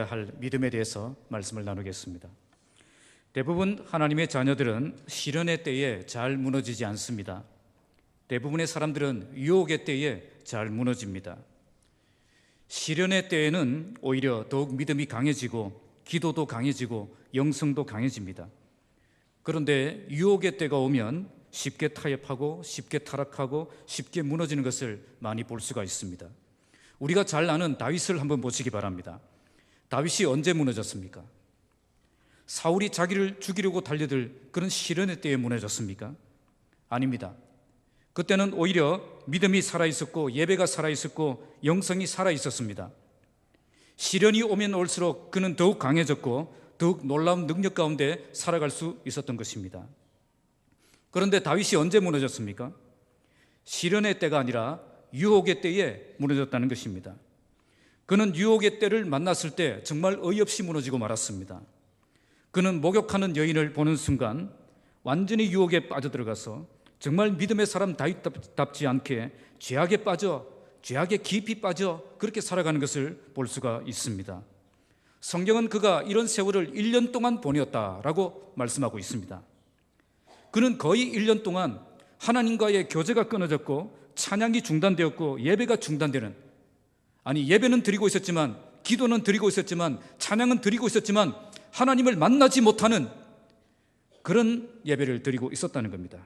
할 믿음에 대해서 말씀을 나누겠습니다. 대부분 하나님의 자녀들은 시련의 때에 잘 무너지지 않습니다. 대부분의 사람들은 유혹의 때에 잘 무너집니다. 시련의 때에는 오히려 더욱 믿음이 강해지고 기도도 강해지고 영성도 강해집니다. 그런데 유혹의 때가 오면 쉽게 타협하고 쉽게 타락하고 쉽게 무너지는 것을 많이 볼 수가 있습니다. 우리가 잘 아는 다윗을 한번 보시기 바랍니다. 다윗이 언제 무너졌습니까? 사울이 자기를 죽이려고 달려들 그런 시련의 때에 무너졌습니까? 아닙니다. 그때는 오히려 믿음이 살아있었고 예배가 살아있었고 영성이 살아있었습니다. 시련이 오면 올수록 그는 더욱 강해졌고 더욱 놀라운 능력 가운데 살아갈 수 있었던 것입니다. 그런데 다윗이 언제 무너졌습니까? 시련의 때가 아니라 유혹의 때에 무너졌다는 것입니다. 그는 유혹의 때를 만났을 때 정말 어이없이 무너지고 말았습니다. 그는 목욕하는 여인을 보는 순간 완전히 유혹에 빠져들어가서 정말 믿음의 사람 다윗답지 않게 죄악에 빠져, 죄악에 깊이 빠져 그렇게 살아가는 것을 볼 수가 있습니다. 성경은 그가 이런 세월을 1년 동안 보냈다라고 말씀하고 있습니다. 그는 거의 1년 동안 하나님과의 교제가 끊어졌고 찬양이 중단되었고 예배가 중단되는, 아니 예배는 드리고 있었지만 기도는 드리고 있었지만 찬양은 드리고 있었지만 하나님을 만나지 못하는 그런 예배를 드리고 있었다는 겁니다.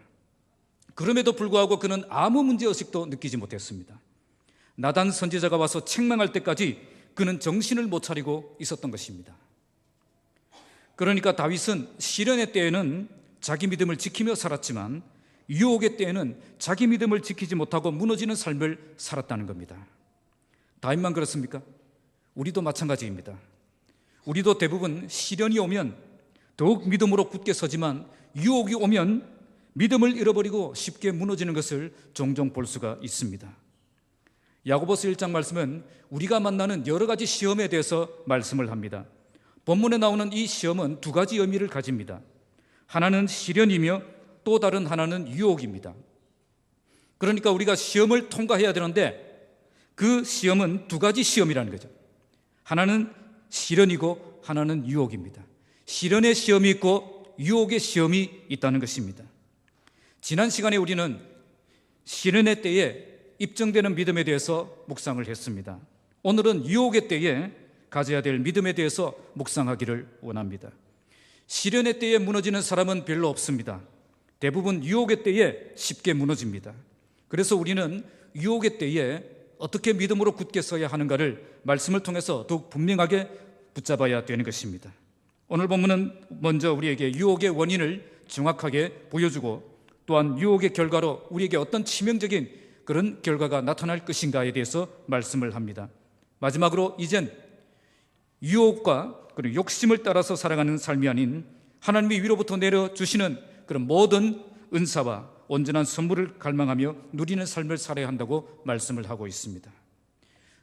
그럼에도 불구하고 그는 아무 문제의식도 느끼지 못했습니다. 나단 선지자가 와서 책망할 때까지 그는 정신을 못 차리고 있었던 것입니다. 그러니까 다윗은 시련의 때에는 자기 믿음을 지키며 살았지만 유혹의 때에는 자기 믿음을 지키지 못하고 무너지는 삶을 살았다는 겁니다. 다윗만 그렇습니까? 우리도 마찬가지입니다. 우리도 대부분 시련이 오면 더욱 믿음으로 굳게 서지만 유혹이 오면 믿음을 잃어버리고 쉽게 무너지는 것을 종종 볼 수가 있습니다. 야고보서 1장 말씀은 우리가 만나는 여러 가지 시험에 대해서 말씀을 합니다. 본문에 나오는 이 시험은 두 가지 의미를 가집니다. 하나는 시련이며 또 다른 하나는 유혹입니다. 그러니까 우리가 시험을 통과해야 되는데 그 시험은 두 가지 시험이라는 거죠. 하나는 시련이고 하나는 유혹입니다. 시련의 시험이 있고 유혹의 시험이 있다는 것입니다. 지난 시간에 우리는 시련의 때에 입증되는 믿음에 대해서 묵상을 했습니다. 오늘은 유혹의 때에 가져야 될 믿음에 대해서 묵상하기를 원합니다. 시련의 때에 무너지는 사람은 별로 없습니다. 대부분 유혹의 때에 쉽게 무너집니다. 그래서 우리는 유혹의 때에 어떻게 믿음으로 굳게 서야 하는가를 말씀을 통해서 더욱 분명하게 붙잡아야 되는 것입니다. 오늘 본문은 먼저 우리에게 유혹의 원인을 정확하게 보여주고 또한 유혹의 결과로 우리에게 어떤 치명적인 그런 결과가 나타날 것인가에 대해서 말씀을 합니다. 마지막으로 이젠 유혹과 그리고 욕심을 따라서 살아가는 삶이 아닌 하나님이 위로부터 내려주시는 그런 모든 은사와 온전한 선물을 갈망하며 누리는 삶을 살아야 한다고 말씀을 하고 있습니다.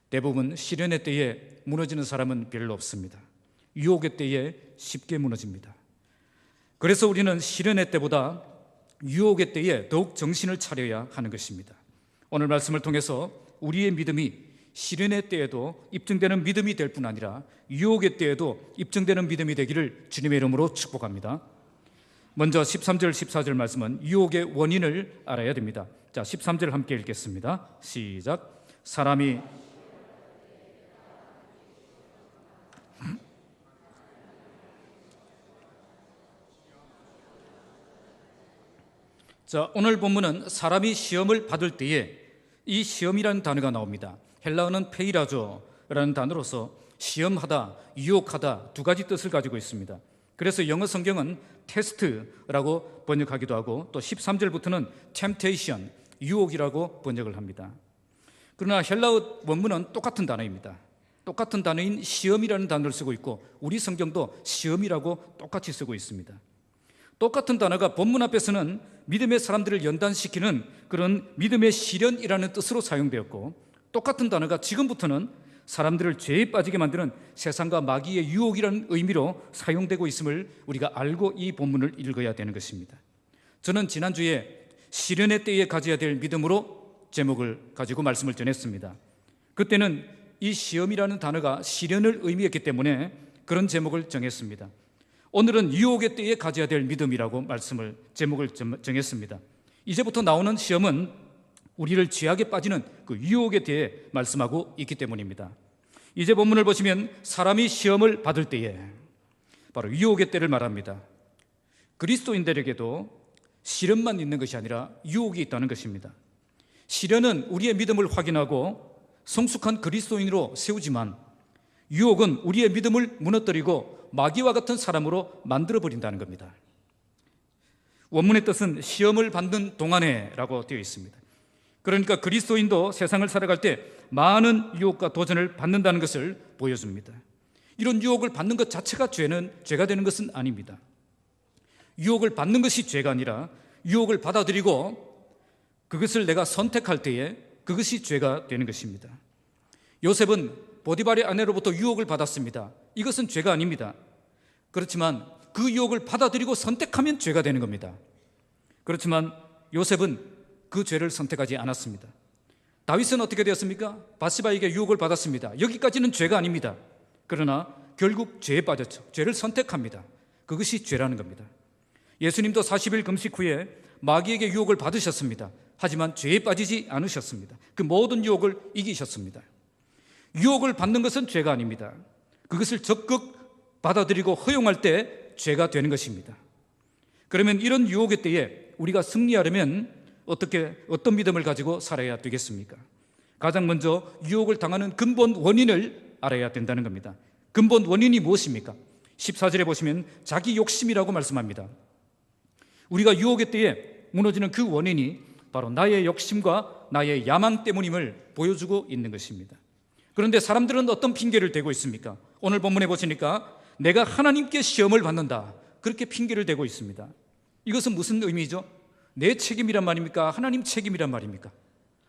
대부분 시련의 때에 무너지는 사람은 별로 없습니다. 유혹의 때에 쉽게 무너집니다. 그래서 우리는 시련의 때보다 유혹의 때에 더욱 정신을 차려야 하는 것입니다. 오늘 말씀을 통해서 우리의 믿음이 시련의 때에도 입증되는 믿음이 될 뿐 아니라 유혹의 때에도 입증되는 믿음이 되기를 주님의 이름으로 축복합니다. 먼저 13절 14절 말씀은 유혹의 원인을 알아야 됩니다. 자, 13절 함께 읽겠습니다. 시작. 사람이 자, 오늘 본문은 사람이 시험을 받을 때에 이 시험이라는 단어가 나옵니다. 헬라어는 페이라조라는 단어로서 시험하다, 유혹하다 두 가지 뜻을 가지고 있습니다. 그래서 영어 성경은 테스트라고 번역하기도 하고 또 13절부터는 temptation, 유혹이라고 번역을 합니다. 그러나 헬라어 원문은 똑같은 단어입니다. 똑같은 단어인 시험이라는 단어를 쓰고 있고 우리 성경도 시험이라고 똑같이 쓰고 있습니다. 똑같은 단어가 본문 앞에서는 믿음의 사람들을 연단시키는 그런 믿음의 시련이라는 뜻으로 사용되었고 똑같은 단어가 지금부터는 사람들을 죄에 빠지게 만드는 세상과 마귀의 유혹이라는 의미로 사용되고 있음을 우리가 알고 이 본문을 읽어야 되는 것입니다. 저는 지난주에 시련의 때에 가져야 될 믿음으로 제목을 가지고 말씀을 전했습니다. 그때는 이 시험이라는 단어가 시련을 의미했기 때문에 그런 제목을 정했습니다. 오늘은 유혹의 때에 가져야 될 믿음이라고 제목을 정했습니다. 이제부터 나오는 시험은 우리를 죄악에 빠지는 그 유혹에 대해 말씀하고 있기 때문입니다. 이제 본문을 보시면 사람이 시험을 받을 때에 바로 유혹의 때를 말합니다. 그리스도인들에게도 시련만 있는 것이 아니라 유혹이 있다는 것입니다. 시련은 우리의 믿음을 확인하고 성숙한 그리스도인으로 세우지만 유혹은 우리의 믿음을 무너뜨리고 마귀와 같은 사람으로 만들어버린다는 겁니다. 원문의 뜻은 시험을 받는 동안에라고 되어 있습니다. 그러니까 그리스도인도 세상을 살아갈 때 많은 유혹과 도전을 받는다는 것을 보여줍니다. 이런 유혹을 받는 것 자체가 죄가 되는 것은 아닙니다. 유혹을 받는 것이 죄가 아니라 유혹을 받아들이고 그것을 내가 선택할 때에 그것이 죄가 되는 것입니다. 요셉은 보디발의 아내로부터 유혹을 받았습니다. 이것은 죄가 아닙니다. 그렇지만 그 유혹을 받아들이고 선택하면 죄가 되는 겁니다. 그렇지만 요셉은 그 죄를 선택하지 않았습니다. 다윗은 어떻게 되었습니까? 바스바에게 유혹을 받았습니다. 여기까지는 죄가 아닙니다. 그러나 결국 죄에 빠졌죠. 죄를 선택합니다. 그것이 죄라는 겁니다. 예수님도 40일 금식 후에 마귀에게 유혹을 받으셨습니다. 하지만 죄에 빠지지 않으셨습니다. 그 모든 유혹을 이기셨습니다. 유혹을 받는 것은 죄가 아닙니다. 그것을 적극 받아들이고 허용할 때 죄가 되는 것입니다. 그러면 이런 유혹의 때에 우리가 승리하려면 어떤 믿음을 가지고 살아야 되겠습니까? 가장 먼저 유혹을 당하는 근본 원인을 알아야 된다는 겁니다. 근본 원인이 무엇입니까? 14절에 보시면 자기 욕심이라고 말씀합니다. 우리가 유혹의 때에 무너지는 그 원인이 바로 나의 욕심과 나의 야망 때문임을 보여주고 있는 것입니다. 그런데 사람들은 어떤 핑계를 대고 있습니까? 오늘 본문에 보시니까 내가 하나님께 시험을 받는다, 그렇게 핑계를 대고 있습니다. 이것은 무슨 의미죠? 내 책임이란 말입니까? 하나님 책임이란 말입니까?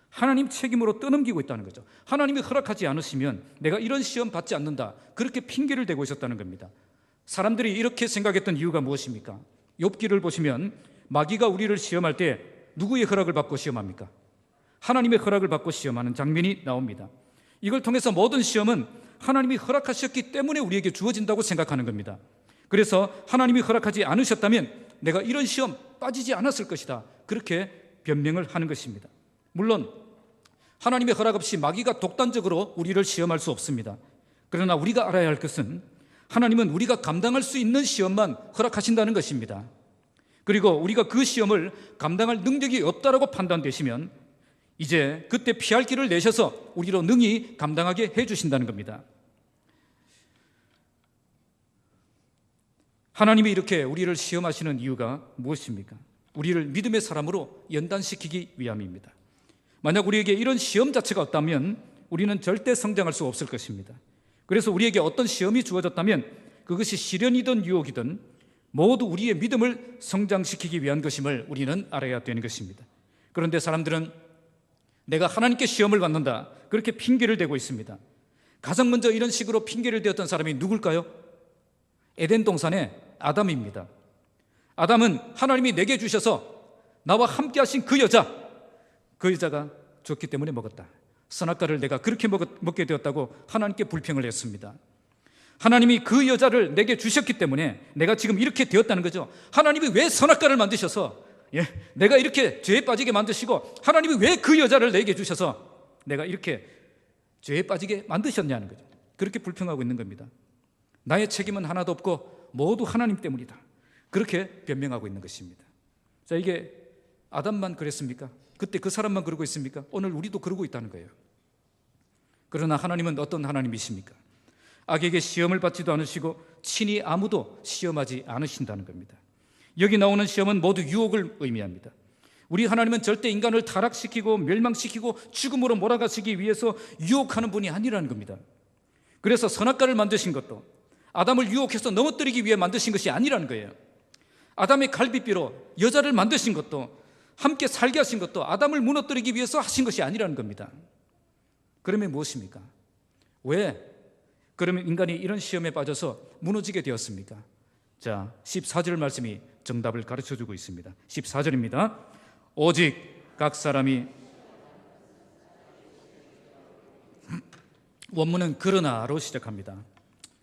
하나님 책임으로 떠넘기고 있다는 거죠. 하나님이 허락하지 않으시면 내가 이런 시험 받지 않는다, 그렇게 핑계를 대고 있었다는 겁니다. 사람들이 이렇게 생각했던 이유가 무엇입니까? 욥기를 보시면 마귀가 우리를 시험할 때 누구의 허락을 받고 시험합니까? 하나님의 허락을 받고 시험하는 장면이 나옵니다. 이걸 통해서 모든 시험은 하나님이 허락하셨기 때문에 우리에게 주어진다고 생각하는 겁니다. 그래서 하나님이 허락하지 않으셨다면 내가 이런 시험 빠지지 않았을 것이다, 그렇게 변명을 하는 것입니다. 물론 하나님의 허락 없이 마귀가 독단적으로 우리를 시험할 수 없습니다. 그러나 우리가 알아야 할 것은 하나님은 우리가 감당할 수 있는 시험만 허락하신다는 것입니다. 그리고 우리가 그 시험을 감당할 능력이 없다라고 판단되시면 이제 그때 피할 길을 내셔서 우리로 능히 감당하게 해주신다는 겁니다. 하나님이 이렇게 우리를 시험하시는 이유가 무엇입니까? 우리를 믿음의 사람으로 연단시키기 위함입니다. 만약 우리에게 이런 시험 자체가 없다면 우리는 절대 성장할 수 없을 것입니다. 그래서 우리에게 어떤 시험이 주어졌다면 그것이 시련이든 유혹이든 모두 우리의 믿음을 성장시키기 위한 것임을 우리는 알아야 되는 것입니다. 그런데 사람들은 내가 하나님께 시험을 받는다, 그렇게 핑계를 대고 있습니다. 가장 먼저 이런 식으로 핑계를 대었던 사람이 누굴까요? 에덴 동산의 아담입니다. 아담은 하나님이 내게 주셔서 나와 함께 하신 그 여자가 좋기 때문에 먹었다. 선악과를 내가 그렇게 먹게 되었다고 하나님께 불평을 했습니다. 하나님이 그 여자를 내게 주셨기 때문에 내가 지금 이렇게 되었다는 거죠. 하나님이 왜 선악과를 만드셔서 내가 이렇게 죄에 빠지게 만드시고 하나님이 왜 그 여자를 내게 주셔서 내가 이렇게 죄에 빠지게 만드셨냐는 거죠. 그렇게 불평하고 있는 겁니다. 나의 책임은 하나도 없고 모두 하나님 때문이다, 그렇게 변명하고 있는 것입니다. 자, 이게 아담만 그랬습니까? 그때 그 사람만 그러고 있습니까? 오늘 우리도 그러고 있다는 거예요. 그러나 하나님은 어떤 하나님이십니까? 악에게 시험을 받지도 않으시고 친히 아무도 시험하지 않으신다는 겁니다. 여기 나오는 시험은 모두 유혹을 의미합니다. 우리 하나님은 절대 인간을 타락시키고 멸망시키고 죽음으로 몰아가시기 위해서 유혹하는 분이 아니라는 겁니다. 그래서 선악과를 만드신 것도 아담을 유혹해서 넘어뜨리기 위해 만드신 것이 아니라는 거예요. 아담의 갈빗뼈로 여자를 만드신 것도, 함께 살게 하신 것도 아담을 무너뜨리기 위해서 하신 것이 아니라는 겁니다. 그러면 무엇입니까? 왜 그러면 인간이 이런 시험에 빠져서 무너지게 되었습니까? 자, 14절 말씀이 정답을 가르쳐주고 있습니다. 14절입니다. 오직 각 사람이 원문은 그러나로 시작합니다.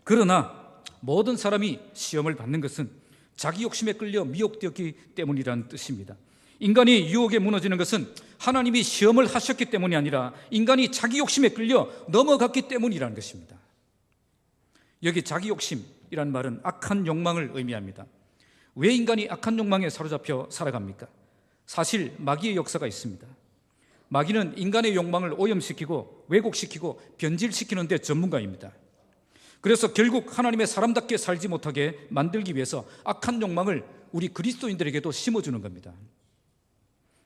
그러나 모든 사람이 시험을 받는 것은 자기 욕심에 끌려 미혹되었기 때문이라는 뜻입니다. 인간이 유혹에 무너지는 것은 하나님이 시험을 하셨기 때문이 아니라 인간이 자기 욕심에 끌려 넘어갔기 때문이라는 것입니다. 여기 자기 욕심이라는 말은 악한 욕망을 의미합니다. 왜 인간이 악한 욕망에 사로잡혀 살아갑니까? 사실 마귀의 역사가 있습니다. 마귀는 인간의 욕망을 오염시키고 왜곡시키고 변질시키는 데 전문가입니다. 그래서 결국 하나님의 사람답게 살지 못하게 만들기 위해서 악한 욕망을 우리 그리스도인들에게도 심어주는 겁니다.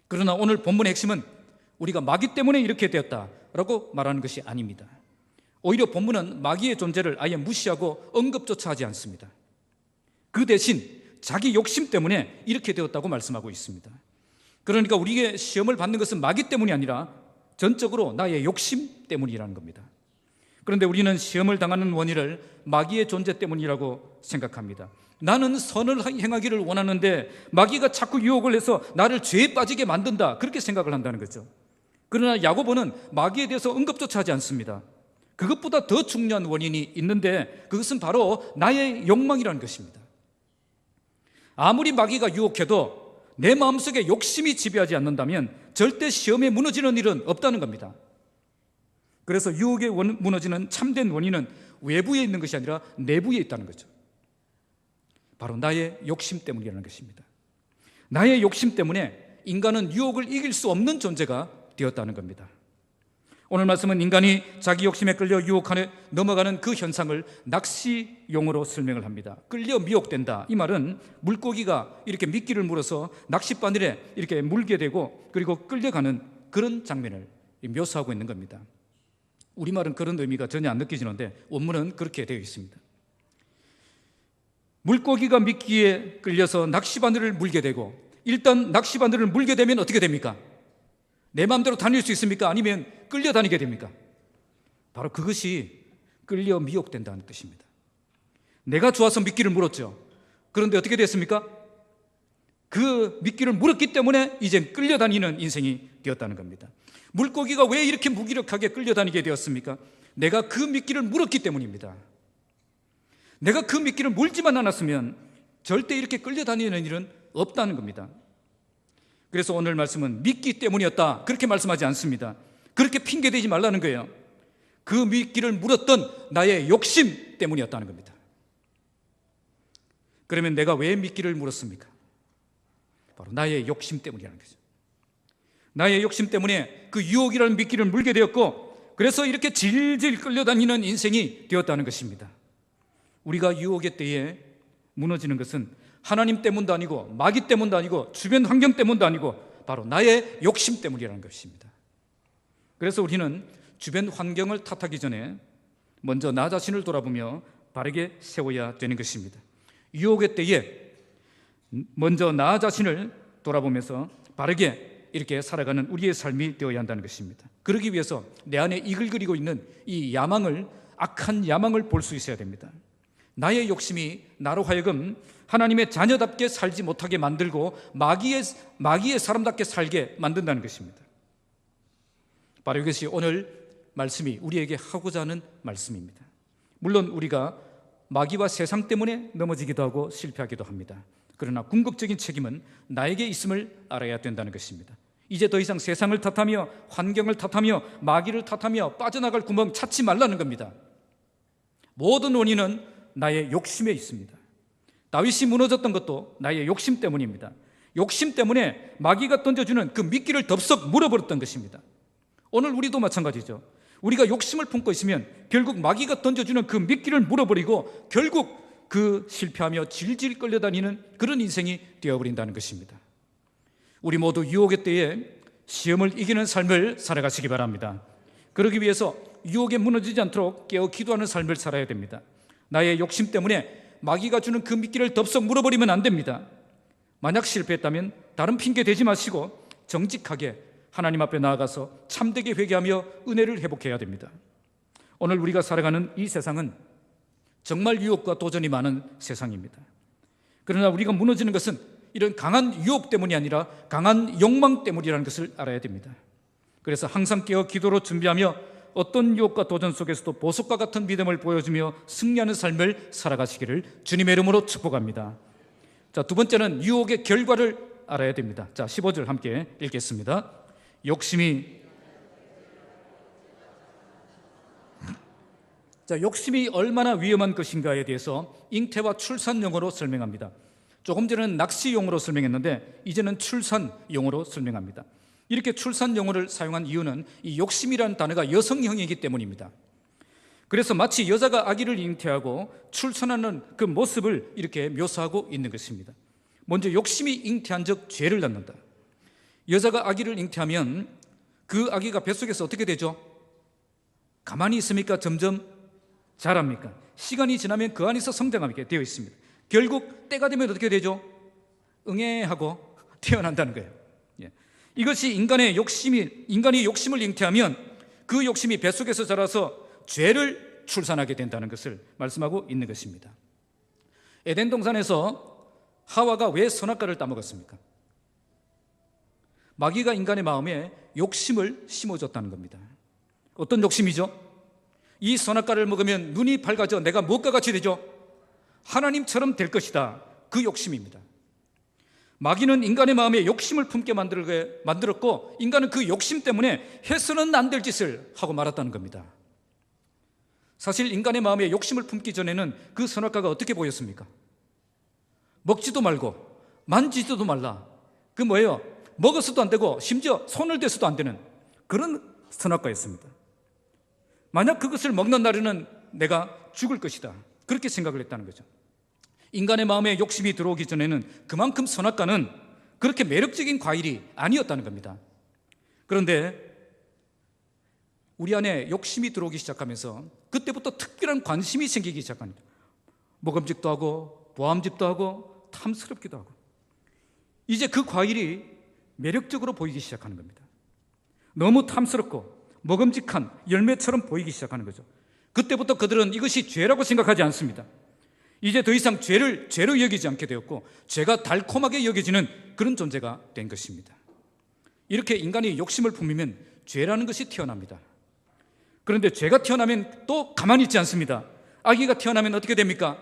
그러나 오늘 본문의 핵심은 우리가 마귀 때문에 이렇게 되었다라고 말하는 것이 아닙니다. 오히려 본문은 마귀의 존재를 아예 무시하고 언급조차 하지 않습니다. 그 대신 자기 욕심 때문에 이렇게 되었다고 말씀하고 있습니다. 그러니까 우리에게 시험을 받는 것은 마귀 때문이 아니라 전적으로 나의 욕심 때문이라는 겁니다. 그런데 우리는 시험을 당하는 원인을 마귀의 존재 때문이라고 생각합니다. 나는 선을 행하기를 원하는데 마귀가 자꾸 유혹을 해서 나를 죄에 빠지게 만든다, 그렇게 생각을 한다는 거죠. 그러나 야고보는 마귀에 대해서 언급조차 하지 않습니다. 그것보다 더 중요한 원인이 있는데 그것은 바로 나의 욕망이라는 것입니다. 아무리 마귀가 유혹해도 내 마음속에 욕심이 지배하지 않는다면 절대 시험에 무너지는 일은 없다는 겁니다. 그래서 유혹에 무너지는 참된 원인은 외부에 있는 것이 아니라 내부에 있다는 거죠. 바로 나의 욕심 때문이라는 것입니다. 나의 욕심 때문에 인간은 유혹을 이길 수 없는 존재가 되었다는 겁니다. 오늘 말씀은 인간이 자기 욕심에 끌려 유혹하에 넘어가는 그 현상을 낚시용어로 설명을 합니다. 끌려 미혹된다. 이 말은 물고기가 이렇게 미끼를 물어서 낚싯바늘에 이렇게 물게 되고 그리고 끌려가는 그런 장면을 묘사하고 있는 겁니다. 우리말은 그런 의미가 전혀 안 느껴지는데 원문은 그렇게 되어 있습니다. 물고기가 미끼에 끌려서 낚시바늘을 물게 되고, 일단 낚시바늘을 물게 되면 어떻게 됩니까? 내 마음대로 다닐 수 있습니까? 아니면 끌려다니게 됩니까? 바로 그것이 끌려 미혹된다는 뜻입니다. 내가 좋아서 미끼를 물었죠. 그런데 어떻게 됐습니까? 그 미끼를 물었기 때문에 이제 끌려다니는 인생이 되었다는 겁니다. 물고기가 왜 이렇게 무기력하게 끌려다니게 되었습니까? 내가 그 미끼를 물었기 때문입니다. 내가 그 미끼를 물지만 않았으면 절대 이렇게 끌려다니는 일은 없다는 겁니다. 그래서 오늘 말씀은 미끼 때문이었다, 그렇게 말씀하지 않습니다. 그렇게 핑계대지 말라는 거예요. 그 미끼를 물었던 나의 욕심 때문이었다는 겁니다. 그러면 내가 왜 미끼를 물었습니까? 바로 나의 욕심 때문이라는 거죠. 나의 욕심 때문에 그 유혹이라는 미끼를 물게 되었고, 그래서 이렇게 질질 끌려다니는 인생이 되었다는 것입니다. 우리가 유혹의 때에 무너지는 것은 하나님 때문도 아니고 마귀 때문도 아니고 주변 환경 때문도 아니고 바로 나의 욕심 때문이라는 것입니다. 그래서 우리는 주변 환경을 탓하기 전에 먼저 나 자신을 돌아보며 바르게 세워야 되는 것입니다. 유혹의 때에 먼저 나 자신을 돌아보면서 바르게 이렇게 살아가는 우리의 삶이 되어야 한다는 것입니다. 그러기 위해서 내 안에 이글거리고 있는 이 야망을, 악한 야망을 볼 수 있어야 됩니다. 나의 욕심이 나로 하여금 하나님의 자녀답게 살지 못하게 만들고 마귀의 사람답게 살게 만든다는 것입니다. 바로 이것이 오늘 말씀이 우리에게 하고자 하는 말씀입니다. 물론 우리가 마귀와 세상 때문에 넘어지기도 하고 실패하기도 합니다. 그러나 궁극적인 책임은 나에게 있음을 알아야 된다는 것입니다. 이제 더 이상 세상을 탓하며 환경을 탓하며 마귀를 탓하며 빠져나갈 구멍 찾지 말라는 겁니다. 모든 원인은 나의 욕심에 있습니다. 다윗이 무너졌던 것도 나의 욕심 때문입니다. 욕심 때문에 마귀가 던져주는 그 미끼를 덥석 물어버렸던 것입니다. 오늘 우리도 마찬가지죠. 우리가 욕심을 품고 있으면 결국 마귀가 던져주는 그 미끼를 물어버리고 결국 그 실패하며 질질 끌려다니는 그런 인생이 되어버린다는 것입니다. 우리 모두 유혹의 때에 시험을 이기는 삶을 살아가시기 바랍니다. 그러기 위해서 유혹에 무너지지 않도록 깨어 기도하는 삶을 살아야 됩니다. 나의 욕심 때문에 마귀가 주는 그 미끼를 덥석 물어버리면 안 됩니다. 만약 실패했다면 다른 핑계 대지 마시고 정직하게 하나님 앞에 나아가서 참되게 회개하며 은혜를 회복해야 됩니다. 오늘 우리가 살아가는 이 세상은 정말 유혹과 도전이 많은 세상입니다. 그러나 우리가 무너지는 것은 이런 강한 유혹 때문이 아니라 강한 욕망 때문이라는 것을 알아야 됩니다. 그래서 항상 깨어 기도로 준비하며 어떤 유혹과 도전 속에서도 보석과 같은 믿음을 보여주며 승리하는 삶을 살아가시기를 주님의 이름으로 축복합니다. 자, 두 번째는 유혹의 결과를 알아야 됩니다. 자, 15절 함께 읽겠습니다. 욕심이 얼마나 위험한 것인가에 대해서 잉태와 출산용어로 설명합니다. 조금 전에는 낚시용어로 설명했는데 이제는 출산용어로 설명합니다. 이렇게 출산용어를 사용한 이유는 이 욕심이라는 단어가 여성형이기 때문입니다. 그래서 마치 여자가 아기를 잉태하고 출산하는 그 모습을 이렇게 묘사하고 있는 것입니다. 먼저 욕심이 잉태한 적 죄를 낳는다. 여자가 아기를 잉태하면 그 아기가 뱃속에서 어떻게 되죠? 가만히 있습니까? 점점 자랍니까? 시간이 지나면 그 안에서 성장하게 되어 있습니다. 결국 때가 되면 어떻게 되죠? 응애하고 태어난다는 거예요. 이것이 인간이 욕심을 잉태하면 그 욕심이 뱃속에서 자라서 죄를 출산하게 된다는 것을 말씀하고 있는 것입니다. 에덴 동산에서 하와가 왜 선악과를 따먹었습니까? 마귀가 인간의 마음에 욕심을 심어줬다는 겁니다. 어떤 욕심이죠? 이 선악과를 먹으면 눈이 밝아져 내가 무엇과 같이 되죠? 하나님처럼 될 것이다. 그 욕심입니다. 마귀는 인간의 마음에 욕심을 품게 만들었고 인간은 그 욕심 때문에 해서는 안 될 짓을 하고 말았다는 겁니다. 사실 인간의 마음에 욕심을 품기 전에는 그 선악과가 어떻게 보였습니까? 먹지도 말고 만지지도 말라. 그 뭐예요? 먹어서도 안 되고 심지어 손을 대서도 안 되는 그런 선악과였습니다. 만약 그것을 먹는 날에는 내가 죽을 것이다. 그렇게 생각을 했다는 거죠. 인간의 마음에 욕심이 들어오기 전에는 그만큼 선악과는 그렇게 매력적인 과일이 아니었다는 겁니다. 그런데 우리 안에 욕심이 들어오기 시작하면서 그때부터 특별한 관심이 생기기 시작합니다. 먹음직도 하고 보암직도 하고 탐스럽기도 하고 이제 그 과일이 매력적으로 보이기 시작하는 겁니다. 너무 탐스럽고 먹음직한 열매처럼 보이기 시작하는 거죠. 그때부터 그들은 이것이 죄라고 생각하지 않습니다. 이제 더 이상 죄를 죄로 여기지 않게 되었고 죄가 달콤하게 여겨지는 그런 존재가 된 것입니다. 이렇게 인간이 욕심을 품으면 죄라는 것이 태어납니다. 그런데 죄가 태어나면 또 가만히 있지 않습니다. 아기가 태어나면 어떻게 됩니까?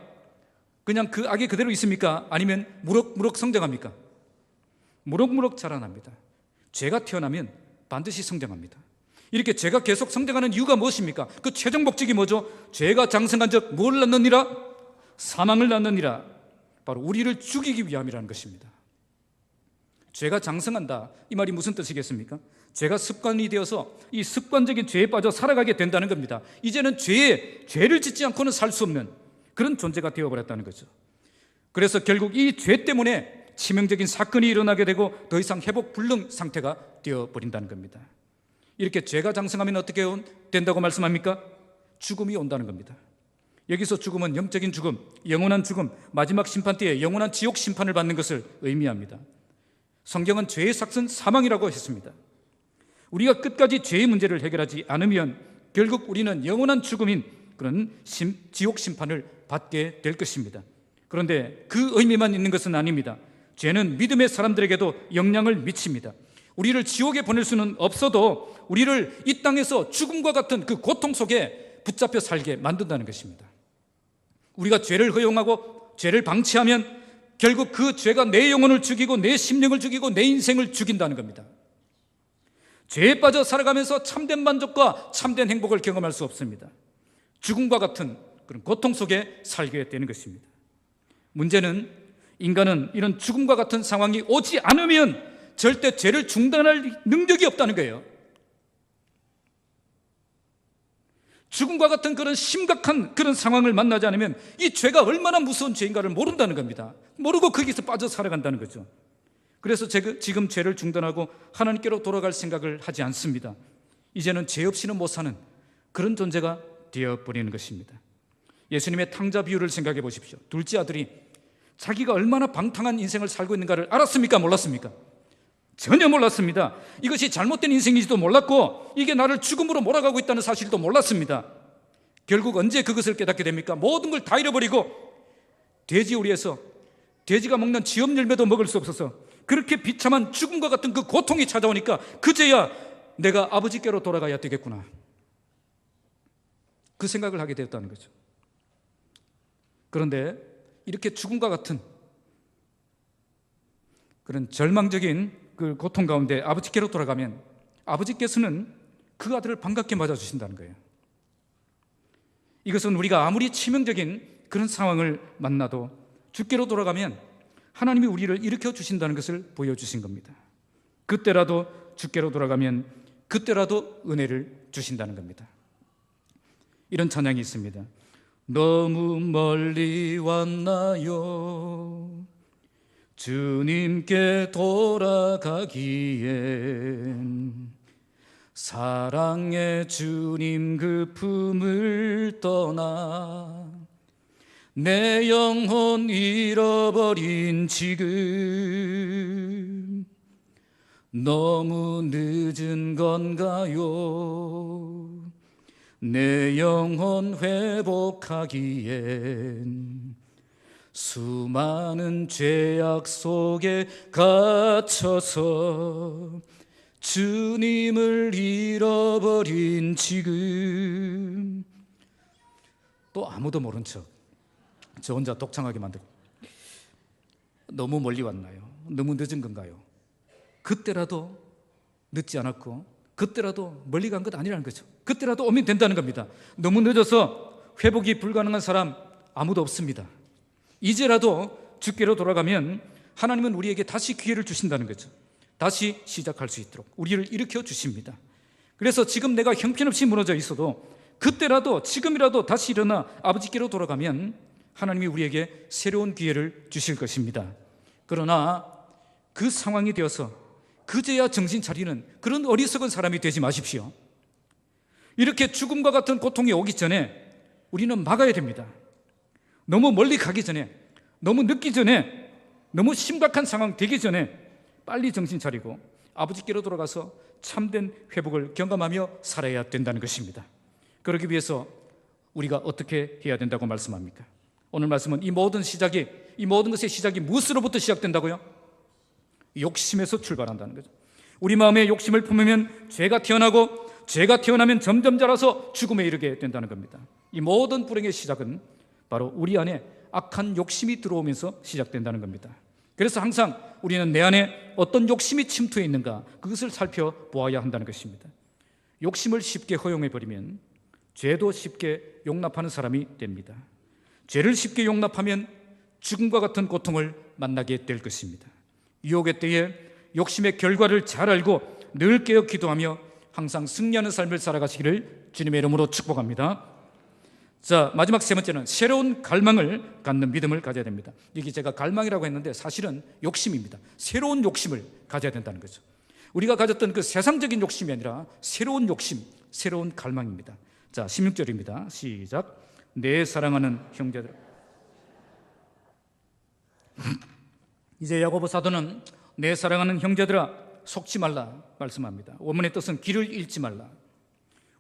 그냥 그 아기 그대로 있습니까? 아니면 무럭무럭 성장합니까? 무럭무럭 자라납니다. 죄가 태어나면 반드시 성장합니다. 이렇게 죄가 계속 성장하는 이유가 무엇입니까? 그 최종 목적이 뭐죠? 죄가 장성한 적 뭘 낳느니라? 사망을 낳느니라. 바로 우리를 죽이기 위함이라는 것입니다. 죄가 장성한다. 이 말이 무슨 뜻이겠습니까? 죄가 습관이 되어서 이 습관적인 죄에 빠져 살아가게 된다는 겁니다. 이제는 죄를 짓지 않고는 살 수 없는 그런 존재가 되어버렸다는 거죠. 그래서 결국 이 죄 때문에 치명적인 사건이 일어나게 되고 더 이상 회복 불능 상태가 되어버린다는 겁니다. 이렇게 죄가 장성하면 어떻게 된다고 말씀합니까? 죽음이 온다는 겁니다. 여기서 죽음은 영적인 죽음, 영원한 죽음, 마지막 심판 때에 영원한 지옥 심판을 받는 것을 의미합니다. 성경은 죄의 삭은 사망이라고 했습니다. 우리가 끝까지 죄의 문제를 해결하지 않으면 결국 우리는 영원한 죽음인 그런 지옥 심판을 받게 될 것입니다. 그런데 그 의미만 있는 것은 아닙니다. 죄는 믿음의 사람들에게도 영향을 미칩니다. 우리를 지옥에 보낼 수는 없어도 우리를 이 땅에서 죽음과 같은 그 고통 속에 붙잡혀 살게 만든다는 것입니다. 우리가 죄를 허용하고 죄를 방치하면 결국 그 죄가 내 영혼을 죽이고 내 심령을 죽이고 내 인생을 죽인다는 겁니다. 죄에 빠져 살아가면서 참된 만족과 참된 행복을 경험할 수 없습니다. 죽음과 같은 그런 고통 속에 살게 되는 것입니다. 문제는 인간은 이런 죽음과 같은 상황이 오지 않으면 절대 죄를 중단할 능력이 없다는 거예요. 죽음과 같은 그런 심각한 그런 상황을 만나지 않으면 이 죄가 얼마나 무서운 죄인가를 모른다는 겁니다. 모르고 거기서 빠져 살아간다는 거죠. 그래서 지금 죄를 중단하고 하나님께로 돌아갈 생각을 하지 않습니다. 이제는 죄 없이는 못 사는 그런 존재가 되어버리는 것입니다. 예수님의 탕자 비유를 생각해 보십시오. 둘째 아들이 자기가 얼마나 방탕한 인생을 살고 있는가를 알았습니까? 몰랐습니까? 전혀 몰랐습니다. 이것이 잘못된 인생인지도 몰랐고 이게 나를 죽음으로 몰아가고 있다는 사실도 몰랐습니다. 결국 언제 그것을 깨닫게 됩니까? 모든 걸 다 잃어버리고 돼지우리에서 돼지가 먹는 지엄 열매도 먹을 수 없어서 그렇게 비참한 죽음과 같은 그 고통이 찾아오니까 그제야 내가 아버지께로 돌아가야 되겠구나. 그 생각을 하게 되었다는 거죠. 그런데 이렇게 죽음과 같은 그런 절망적인 그 고통 가운데 아버지께로 돌아가면 아버지께서는 그 아들을 반갑게 맞아주신다는 거예요. 이것은 우리가 아무리 치명적인 그런 상황을 만나도 주께로 돌아가면 하나님이 우리를 일으켜 주신다는 것을 보여주신 겁니다. 그때라도 주께로 돌아가면 그때라도 은혜를 주신다는 겁니다. 이런 찬양이 있습니다. 너무 멀리 왔나요? 주님께 돌아가기엔 사랑의 주님 그 품을 떠나 내 영혼 잃어버린 지금 너무 늦은 건가요? 내 영혼 회복하기엔 수많은 죄악 속에 갇혀서 주님을 잃어버린 지금 또 아무도 모른 척 저 혼자 독창하게 만들고 너무 멀리 왔나요? 너무 늦은 건가요? 그때라도 늦지 않았고 그때라도 멀리 간 것 아니라는 거죠. 그때라도 오면 된다는 겁니다. 너무 늦어서 회복이 불가능한 사람 아무도 없습니다. 이제라도 주께로 돌아가면 하나님은 우리에게 다시 기회를 주신다는 거죠. 다시 시작할 수 있도록 우리를 일으켜 주십니다. 그래서 지금 내가 형편없이 무너져 있어도 그때라도 지금이라도 다시 일어나 아버지께로 돌아가면 하나님이 우리에게 새로운 기회를 주실 것입니다. 그러나 그 상황이 되어서 그제야 정신 차리는 그런 어리석은 사람이 되지 마십시오. 이렇게 죽음과 같은 고통이 오기 전에 우리는 막아야 됩니다. 너무 멀리 가기 전에, 너무 늦기 전에, 너무 심각한 상황 되기 전에 빨리 정신 차리고 아버지께로 돌아가서 참된 회복을 경험하며 살아야 된다는 것입니다. 그러기 위해서 우리가 어떻게 해야 된다고 말씀합니까? 오늘 말씀은 이 모든 것의 시작이 무엇으로부터 시작된다고요? 욕심에서 출발한다는 거죠. 우리 마음에 욕심을 품으면 죄가 태어나고 죄가 태어나면 점점 자라서 죽음에 이르게 된다는 겁니다. 이 모든 불행의 시작은 바로 우리 안에 악한 욕심이 들어오면서 시작된다는 겁니다. 그래서 항상 우리는 내 안에 어떤 욕심이 침투해 있는가 그것을 살펴보아야 한다는 것입니다. 욕심을 쉽게 허용해버리면 죄도 쉽게 용납하는 사람이 됩니다. 죄를 쉽게 용납하면 죽음과 같은 고통을 만나게 될 것입니다. 유혹의 때에 욕심의 결과를 잘 알고 늘 깨어 기도하며 항상 승리하는 삶을 살아가시기를 주님의 이름으로 축복합니다. 자, 마지막 세 번째는 새로운 갈망을 갖는 믿음을 가져야 됩니다. 여기 제가 갈망이라고 했는데 사실은 욕심입니다. 새로운 욕심을 가져야 된다는 거죠. 우리가 가졌던 그 세상적인 욕심이 아니라 새로운 욕심, 새로운 갈망입니다. 자, 16절입니다. 시작. 내 사랑하는 형제들. 이제 야고보 사도는 내 사랑하는 형제들아 속지 말라 말씀합니다. 원문의 뜻은 길을 잃지 말라.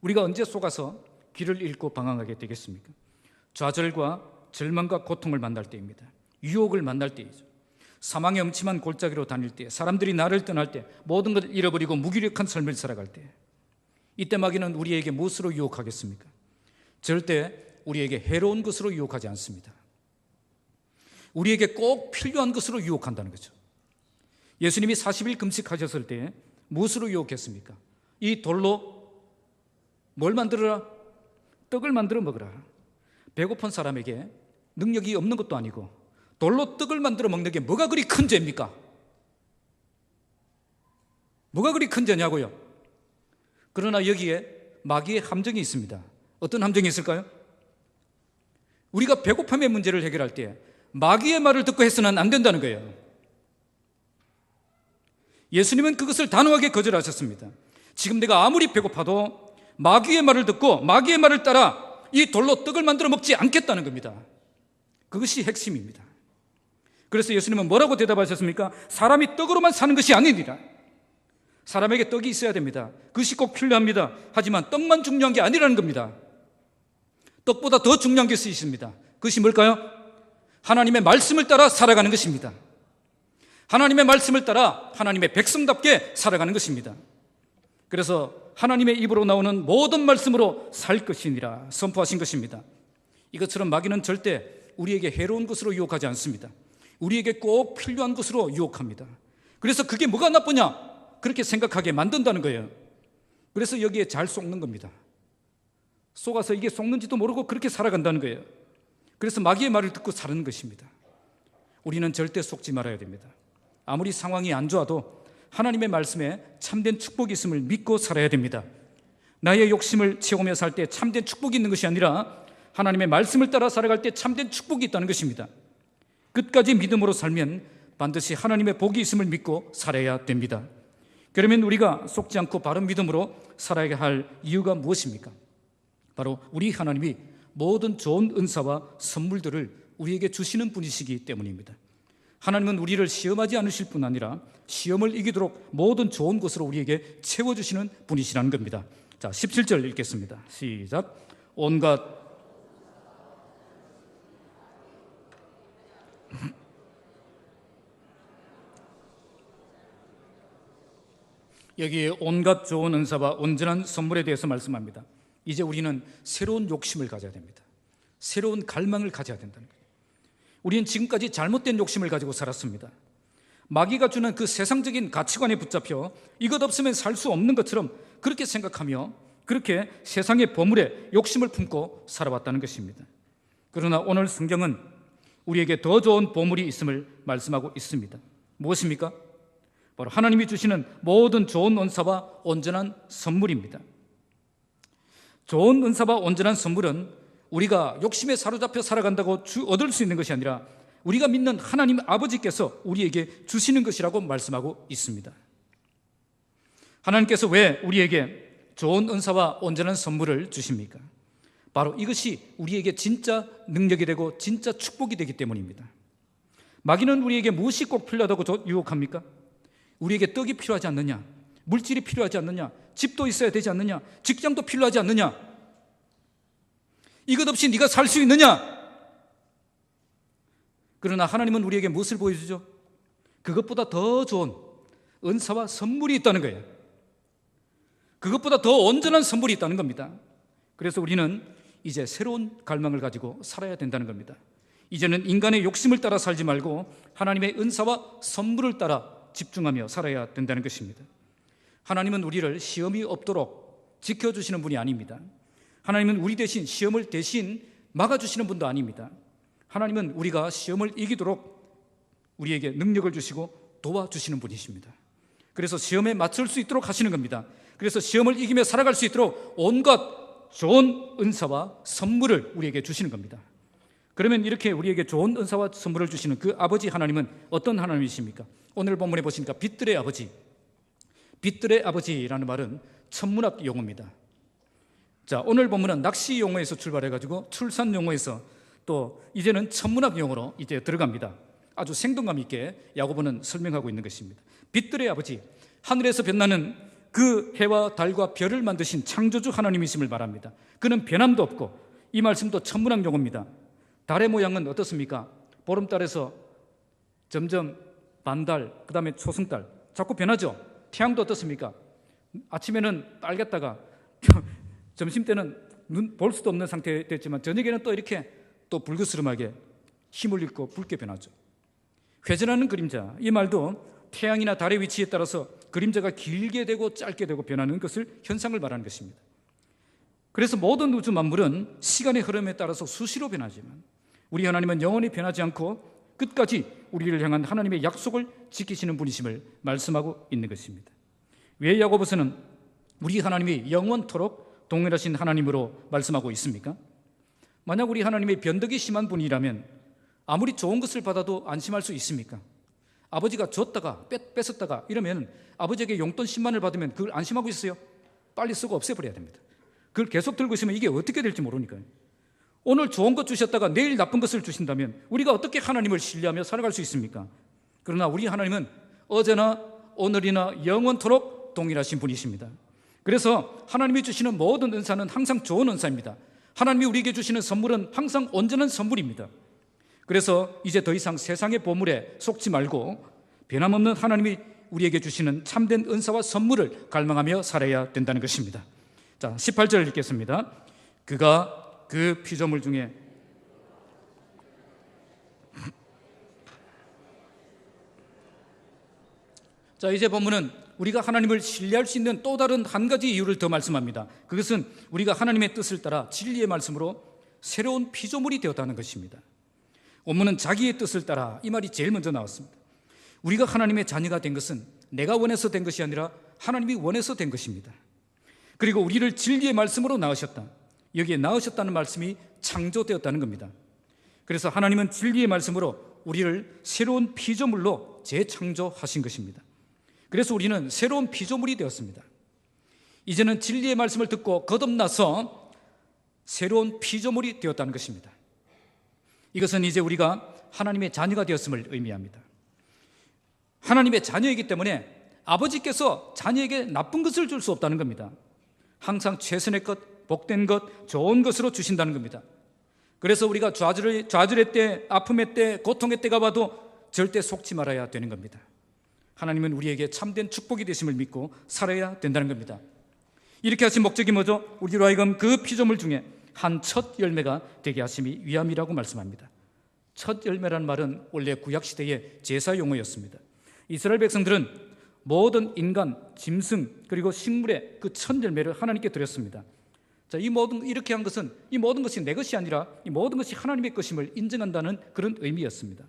우리가 언제 속아서 길을 잃고 방황하게 되겠습니까? 좌절과 절망과 고통을 만날 때입니다. 유혹을 만날 때이죠. 사망의 음침한 골짜기로 다닐 때, 사람들이 나를 떠날 때, 모든 것을 잃어버리고 무기력한 삶을 살아갈 때, 이때 마귀는 우리에게 무엇으로 유혹하겠습니까? 절대 우리에게 해로운 것으로 유혹하지 않습니다. 우리에게 꼭 필요한 것으로 유혹한다는 거죠. 예수님이 40일 금식하셨을 때 무엇으로 유혹했습니까? 이 돌로 뭘 만들어라? 떡을 만들어 먹으라. 배고픈 사람에게 능력이 없는 것도 아니고 돌로 떡을 만들어 먹는 게 뭐가 그리 큰 죄입니까? 뭐가 그리 큰 죄냐고요? 그러나 여기에 마귀의 함정이 있습니다. 어떤 함정이 있을까요? 우리가 배고픔의 문제를 해결할 때 마귀의 말을 듣고 해서는 안 된다는 거예요. 예수님은 그것을 단호하게 거절하셨습니다. 지금 내가 아무리 배고파도 마귀의 말을 듣고 마귀의 말을 따라 이 돌로 떡을 만들어 먹지 않겠다는 겁니다. 그것이 핵심입니다. 그래서 예수님은 뭐라고 대답하셨습니까? 사람이 떡으로만 사는 것이 아니니라. 사람에게 떡이 있어야 됩니다. 그것이 꼭 필요합니다. 하지만 떡만 중요한 게 아니라는 겁니다. 떡보다 더 중요한 것이 있습니다. 그것이 뭘까요? 하나님의 말씀을 따라 살아가는 것입니다. 하나님의 말씀을 따라 하나님의 백성답게 살아가는 것입니다. 그래서 하나님의 입으로 나오는 모든 말씀으로 살 것이니라 선포하신 것입니다. 이것처럼 마귀는 절대 우리에게 해로운 것으로 유혹하지 않습니다. 우리에게 꼭 필요한 것으로 유혹합니다. 그래서 그게 뭐가 나쁘냐? 그렇게 생각하게 만든다는 거예요. 그래서 여기에 잘 속는 겁니다. 속아서 이게 속는지도 모르고 그렇게 살아간다는 거예요. 그래서 마귀의 말을 듣고 사는 것입니다. 우리는 절대 속지 말아야 됩니다. 아무리 상황이 안 좋아도 하나님의 말씀에 참된 축복이 있음을 믿고 살아야 됩니다. 나의 욕심을 채우며 살 때 참된 축복이 있는 것이 아니라 하나님의 말씀을 따라 살아갈 때 참된 축복이 있다는 것입니다. 끝까지 믿음으로 살면 반드시 하나님의 복이 있음을 믿고 살아야 됩니다. 그러면 우리가 속지 않고 바른 믿음으로 살아야 할 이유가 무엇입니까? 바로 우리 하나님이 모든 좋은 은사와 선물들을 우리에게 주시는 분이시기 때문입니다. 하나님은 우리를 시험하지 않으실 뿐 아니라 시험을 이기도록 모든 좋은 것으로 우리에게 채워주시는 분이시라는 겁니다. 자, 17절 읽겠습니다. 시작. 온갖 여기에 온갖 좋은 은사와 온전한 선물에 대해서 말씀합니다. 이제 우리는 새로운 욕심을 가져야 됩니다. 새로운 갈망을 가져야 된다는 거예요. 우리는 지금까지 잘못된 욕심을 가지고 살았습니다. 마귀가 주는 그 세상적인 가치관에 붙잡혀 이것 없으면 살 수 없는 것처럼 그렇게 생각하며 그렇게 세상의 보물에 욕심을 품고 살아왔다는 것입니다. 그러나 오늘 성경은 우리에게 더 좋은 보물이 있음을 말씀하고 있습니다. 무엇입니까? 바로 하나님이 주시는 모든 좋은 은사와 온전한 선물입니다. 좋은 은사와 온전한 선물은 우리가 욕심에 사로잡혀 살아간다고 얻을 수 있는 것이 아니라 우리가 믿는 하나님 아버지께서 우리에게 주시는 것이라고 말씀하고 있습니다. 하나님께서 왜 우리에게 좋은 은사와 온전한 선물을 주십니까? 바로 이것이 우리에게 진짜 능력이 되고 진짜 축복이 되기 때문입니다. 마귀는 우리에게 무엇이 꼭 필요하다고 유혹합니까? 우리에게 떡이 필요하지 않느냐? 물질이 필요하지 않느냐? 집도 있어야 되지 않느냐? 직장도 필요하지 않느냐? 이것 없이 네가 살 수 있느냐? 그러나 하나님은 우리에게 무엇을 보여주죠? 그것보다 더 좋은 은사와 선물이 있다는 거예요. 그것보다 더 온전한 선물이 있다는 겁니다. 그래서 우리는 이제 새로운 갈망을 가지고 살아야 된다는 겁니다. 이제는 인간의 욕심을 따라 살지 말고 하나님의 은사와 선물을 따라 집중하며 살아야 된다는 것입니다. 하나님은 우리를 시험이 없도록 지켜주시는 분이 아닙니다. 하나님은 우리 대신 시험을 대신 막아주시는 분도 아닙니다. 하나님은 우리가 시험을 이기도록 우리에게 능력을 주시고 도와주시는 분이십니다. 그래서 시험에 맞출 수 있도록 하시는 겁니다. 그래서 시험을 이기며 살아갈 수 있도록 온갖 좋은 은사와 선물을 우리에게 주시는 겁니다. 그러면 이렇게 우리에게 좋은 은사와 선물을 주시는 그 아버지 하나님은 어떤 하나님이십니까? 오늘 본문에 보시니까 빛들의 아버지. 빛들의 아버지라는 말은 천문학 용어입니다. 자, 오늘 본문은 낚시 용어에서 출발해가지고 출산 용어에서 또 이제는 천문학 용어로 이제 들어갑니다. 아주 생동감 있게 야고보는 설명하고 있는 것입니다. 빛들의 아버지, 하늘에서 빛나는 그 해와 달과 별을 만드신 창조주 하나님이심을 말합니다. 그는 변함도 없고, 이 말씀도 천문학 용어입니다. 달의 모양은 어떻습니까? 보름달에서 점점 반달, 그 다음에 초승달 자꾸 변하죠. 태양도 어떻습니까? 아침에는 빨갛다가 점심때는 눈 볼 수도 없는 상태 됐지만 저녁에는 또 이렇게 또 붉으스름하게 힘을 잃고 붉게 변하죠. 회전하는 그림자, 이 말도 태양이나 달의 위치에 따라서 그림자가 길게 되고 짧게 되고 변하는 것을 현상을 말하는 것입니다. 그래서 모든 우주 만물은 시간의 흐름에 따라서 수시로 변하지만 우리 하나님은 영원히 변하지 않고 끝까지 우리를 향한 하나님의 약속을 지키시는 분이심을 말씀하고 있는 것입니다. 왜 야고보서는 우리 하나님이 영원토록 동일하신 하나님으로 말씀하고 있습니까? 만약 우리 하나님이 변덕이 심한 분이라면 아무리 좋은 것을 받아도 안심할 수 있습니까? 아버지가 줬다가 뺏었다가 이러면 아버지에게 용돈 10만을 받으면 그걸 안심하고 있어요? 빨리 쓰고 없애버려야 됩니다. 그걸 계속 들고 있으면 이게 어떻게 될지 모르니까요. 오늘 좋은 것 주셨다가 내일 나쁜 것을 주신다면 우리가 어떻게 하나님을 신뢰하며 살아갈 수 있습니까? 그러나 우리 하나님은 어제나 오늘이나 영원토록 동일하신 분이십니다. 그래서 하나님이 주시는 모든 은사는 항상 좋은 은사입니다. 하나님이 우리에게 주시는 선물은 항상 온전한 선물입니다. 그래서 이제 더 이상 세상의 보물에 속지 말고 변함없는 하나님이 우리에게 주시는 참된 은사와 선물을 갈망하며 살아야 된다는 것입니다. 자, 18절 읽겠습니다. 그가 그 피조물 중에 자, 이제 본문은 우리가 하나님을 신뢰할 수 있는 또 다른 한 가지 이유를 더 말씀합니다. 그것은 우리가 하나님의 뜻을 따라 진리의 말씀으로 새로운 피조물이 되었다는 것입니다. 원문은 자기의 뜻을 따라, 이 말이 제일 먼저 나왔습니다. 우리가 하나님의 자녀가 된 것은 내가 원해서 된 것이 아니라 하나님이 원해서 된 것입니다. 그리고 우리를 진리의 말씀으로 낳으셨다. 여기에 낳으셨다는 말씀이 창조되었다는 겁니다. 그래서 하나님은 진리의 말씀으로 우리를 새로운 피조물로 재창조하신 것입니다. 그래서 우리는 새로운 피조물이 되었습니다. 이제는 진리의 말씀을 듣고 거듭나서 새로운 피조물이 되었다는 것입니다. 이것은 이제 우리가 하나님의 자녀가 되었음을 의미합니다. 하나님의 자녀이기 때문에 아버지께서 자녀에게 나쁜 것을 줄 수 없다는 겁니다. 항상 최선의 것, 복된 것, 좋은 것으로 주신다는 겁니다. 그래서 우리가 좌절의 때, 아픔의 때, 고통의 때가 와도 절대 속지 말아야 되는 겁니다. 하나님은 우리에게 참된 축복이 되심을 믿고 살아야 된다는 겁니다. 이렇게 하신 목적이 뭐죠? 우리로 하여금 그 피조물 중에 한 첫 열매가 되게 하심이 위함이라고 말씀합니다. 첫 열매라는 말은 원래 구약시대의 제사 용어였습니다. 이스라엘 백성들은 모든 인간, 짐승, 그리고 식물의 그 첫 열매를 하나님께 드렸습니다. 자, 이렇게 한 것은 이 모든 것이 내 것이 아니라 이 모든 것이 하나님의 것임을 인정한다는 그런 의미였습니다.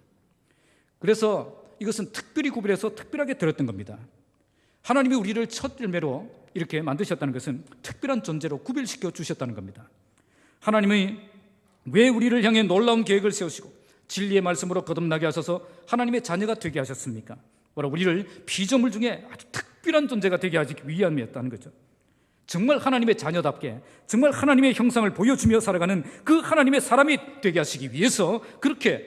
그래서 이것은 특별히 구별해서 특별하게 드렸던 겁니다. 하나님이 우리를 첫 열매로 이렇게 만드셨다는 것은 특별한 존재로 구별시켜 주셨다는 겁니다. 하나님이 왜 우리를 향해 놀라운 계획을 세우시고 진리의 말씀으로 거듭나게 하셔서 하나님의 자녀가 되게 하셨습니까? 바로 우리를 피조물 중에 아주 특별한 존재가 되게 하기 위함이었다는 거죠. 정말 하나님의 자녀답게, 정말 하나님의 형상을 보여주며 살아가는 그 하나님의 사람이 되게 하시기 위해서 그렇게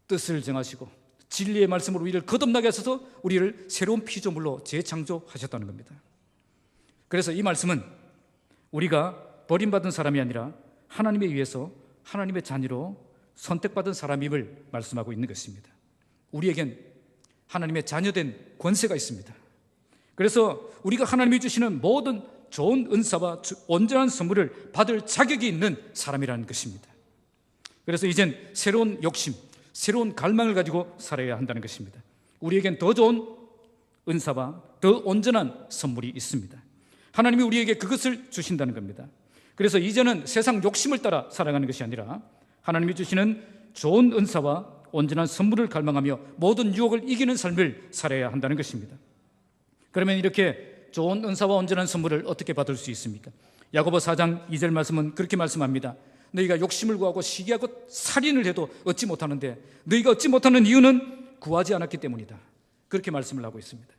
뜻을 정하시고 진리의 말씀으로 우리를 거듭나게 하셔서 우리를 새로운 피조물로 재창조하셨다는 겁니다. 그래서 이 말씀은 우리가 버림받은 사람이 아니라 하나님에 의해서 하나님의 자녀로 선택받은 사람임을 말씀하고 있는 것입니다. 우리에겐 하나님의 자녀된 권세가 있습니다. 그래서 우리가 하나님이 주시는 모든 좋은 은사와 온전한 선물을 받을 자격이 있는 사람이라는 것입니다. 그래서 이젠 새로운 욕심, 새로운 갈망을 가지고 살아야 한다는 것입니다. 우리에겐 더 좋은 은사와 더 온전한 선물이 있습니다. 하나님이 우리에게 그것을 주신다는 겁니다. 그래서 이제는 세상 욕심을 따라 살아가는 것이 아니라 하나님이 주시는 좋은 은사와 온전한 선물을 갈망하며 모든 유혹을 이기는 삶을 살아야 한다는 것입니다. 그러면 이렇게 좋은 은사와 온전한 선물을 어떻게 받을 수 있습니까? 야고보 4장 2절 말씀은 그렇게 말씀합니다. 너희가 욕심을 구하고 시기하고 살인을 해도 얻지 못하는데 너희가 얻지 못하는 이유는 구하지 않았기 때문이다. 그렇게 말씀을 하고 있습니다.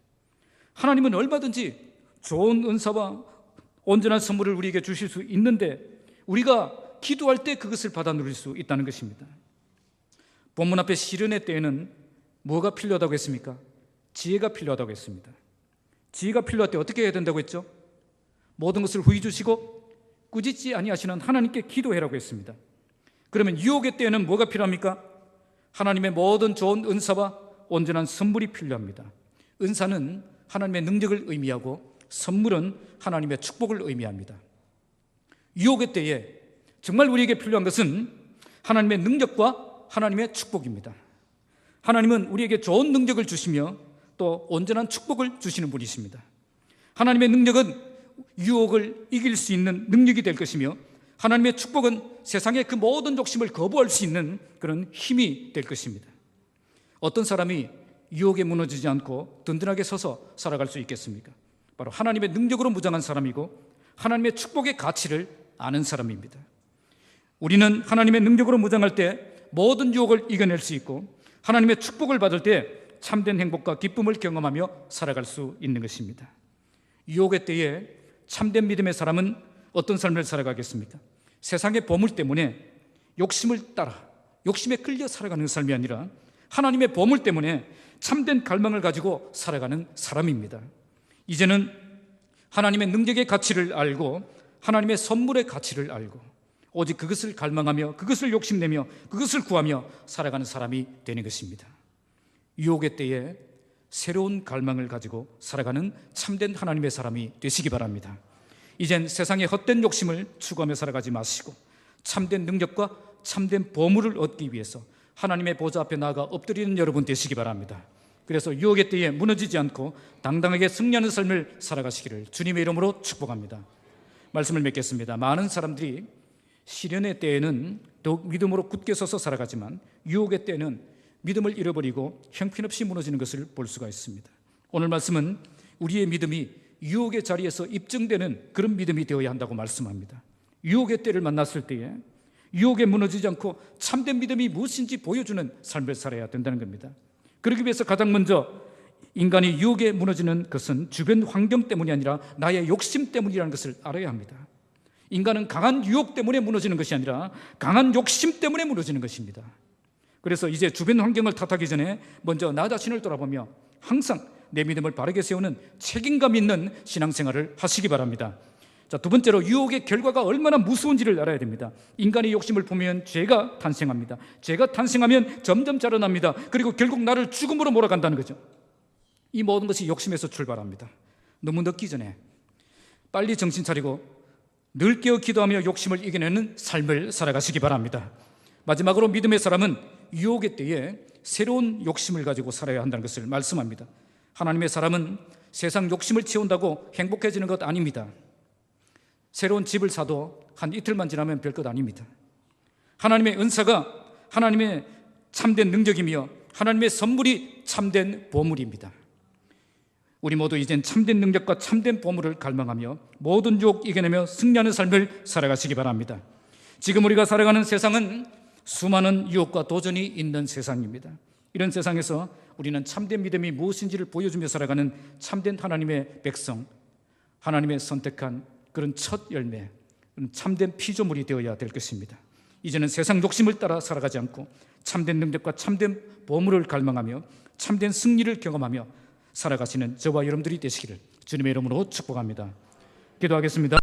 하나님은 얼마든지 좋은 은사와 온전한 선물을 우리에게 주실 수 있는데 우리가 기도할 때 그것을 받아 누릴 수 있다는 것입니다. 본문 앞에 시련의 때에는 뭐가 필요하다고 했습니까? 지혜가 필요하다고 했습니다. 지혜가 필요할 때 어떻게 해야 된다고 했죠? 모든 것을 후히 주시고 꾸짖지 아니하시는 하나님께 기도해라고 했습니다. 그러면 유혹의 때에는 뭐가 필요합니까? 하나님의 모든 좋은 은사와 온전한 선물이 필요합니다. 은사는 하나님의 능력을 의미하고 선물은 하나님의 축복을 의미합니다. 유혹의 때에 정말 우리에게 필요한 것은 하나님의 능력과 하나님의 축복입니다. 하나님은 우리에게 좋은 능력을 주시며 또 온전한 축복을 주시는 분이십니다. 하나님의 능력은 유혹을 이길 수 있는 능력이 될 것이며 하나님의 축복은 세상의 그 모든 욕심을 거부할 수 있는 그런 힘이 될 것입니다. 어떤 사람이 유혹에 무너지지 않고 든든하게 서서 살아갈 수 있겠습니까? 바로 하나님의 능력으로 무장한 사람이고 하나님의 축복의 가치를 아는 사람입니다. 우리는 하나님의 능력으로 무장할 때 모든 유혹을 이겨낼 수 있고 하나님의 축복을 받을 때 참된 행복과 기쁨을 경험하며 살아갈 수 있는 것입니다. 유혹의 때에 참된 믿음의 사람은 어떤 삶을 살아가겠습니까? 세상의 보물 때문에 욕심을 따라 욕심에 끌려 살아가는 삶이 아니라 하나님의 보물 때문에 참된 갈망을 가지고 살아가는 사람입니다. 이제는 하나님의 능력의 가치를 알고 하나님의 선물의 가치를 알고 오직 그것을 갈망하며 그것을 욕심내며 그것을 구하며 살아가는 사람이 되는 것입니다. 유혹의 때에 새로운 갈망을 가지고 살아가는 참된 하나님의 사람이 되시기 바랍니다. 이젠 세상의 헛된 욕심을 추구하며 살아가지 마시고 참된 능력과 참된 보물을 얻기 위해서 하나님의 보좌 앞에 나아가 엎드리는 여러분 되시기 바랍니다. 그래서 유혹의 때에 무너지지 않고 당당하게 승리하는 삶을 살아가시기를 주님의 이름으로 축복합니다. 말씀을 맺겠습니다. 많은 사람들이 시련의 때에는 더욱 믿음으로 굳게 서서 살아가지만 유혹의 때는 믿음을 잃어버리고 형편없이 무너지는 것을 볼 수가 있습니다. 오늘 말씀은 우리의 믿음이 유혹의 자리에서 입증되는 그런 믿음이 되어야 한다고 말씀합니다. 유혹의 때를 만났을 때에 유혹에 무너지지 않고 참된 믿음이 무엇인지 보여주는 삶을 살아야 된다는 겁니다. 그러기 위해서 가장 먼저 인간이 유혹에 무너지는 것은 주변 환경 때문이 아니라 나의 욕심 때문이라는 것을 알아야 합니다. 인간은 강한 유혹 때문에 무너지는 것이 아니라 강한 욕심 때문에 무너지는 것입니다. 그래서 이제 주변 환경을 탓하기 전에 먼저 나 자신을 돌아보며 항상 내 믿음을 바르게 세우는 책임감 있는 신앙생활을 하시기 바랍니다. 자, 두 번째로 유혹의 결과가 얼마나 무서운지를 알아야 됩니다. 인간의 욕심을 품으면 죄가 탄생합니다. 죄가 탄생하면 점점 자라납니다. 그리고 결국 나를 죽음으로 몰아간다는 거죠. 이 모든 것이 욕심에서 출발합니다. 너무 늦기 전에 빨리 정신 차리고 늘 깨어 기도하며 욕심을 이겨내는 삶을 살아가시기 바랍니다. 마지막으로 믿음의 사람은 유혹의 때에 새로운 욕심을 가지고 살아야 한다는 것을 말씀합니다. 하나님의 사람은 세상 욕심을 채운다고 행복해지는 것 아닙니다. 새로운 집을 사도 한 이틀만 지나면 별것 아닙니다. 하나님의 은사가 하나님의 참된 능력이며 하나님의 선물이 참된 보물입니다. 우리 모두 이젠 참된 능력과 참된 보물을 갈망하며 모든 유혹 이겨내며 승리하는 삶을 살아가시기 바랍니다. 지금 우리가 살아가는 세상은 수많은 유혹과 도전이 있는 세상입니다. 이런 세상에서 우리는 참된 믿음이 무엇인지를 보여주며 살아가는 참된 하나님의 백성, 하나님의 선택한 그런 첫 열매, 참된 피조물이 되어야 될 것입니다. 이제는 세상 욕심을 따라 살아가지 않고 참된 능력과 참된 보물을 갈망하며 참된 승리를 경험하며 살아가시는 저와 여러분들이 되시기를 주님의 이름으로 축복합니다. 기도하겠습니다.